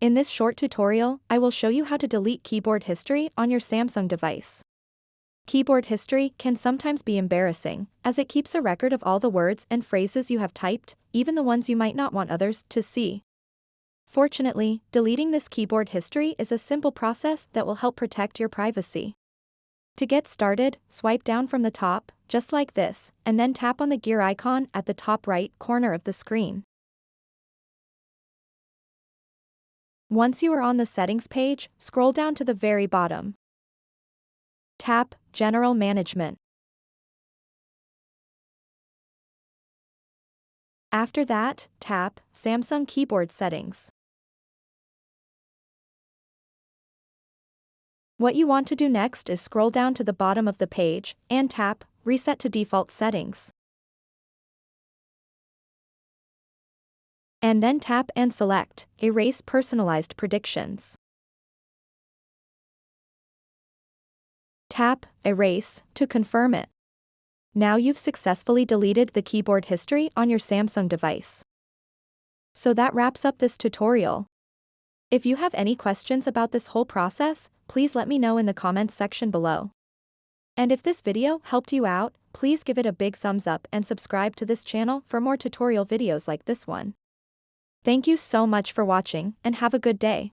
In this short tutorial, I will show you how to delete keyboard history on your Samsung device. Keyboard history can sometimes be embarrassing, as it keeps a record of all the words and phrases you have typed, even the ones you might not want others to see. Fortunately, deleting this keyboard history is a simple process that will help protect your privacy. To get started, swipe down from the top, just like this, and then tap on the gear icon at the top right corner of the screen. Once you are on the settings page, scroll down to the very bottom. Tap General Management. After that, tap Samsung Keyboard Settings. What you want to do next is scroll down to the bottom of the page and tap Reset to Default Settings. And then tap and select Erase Personalized Predictions. Tap Erase to confirm it. Now you've successfully deleted the keyboard history on your Samsung device. So that wraps up this tutorial. If you have any questions about this whole process, please let me know in the comments section below. And if this video helped you out, please give it a big thumbs up and subscribe to this channel for more tutorial videos like this one. Thank you so much for watching and have a good day.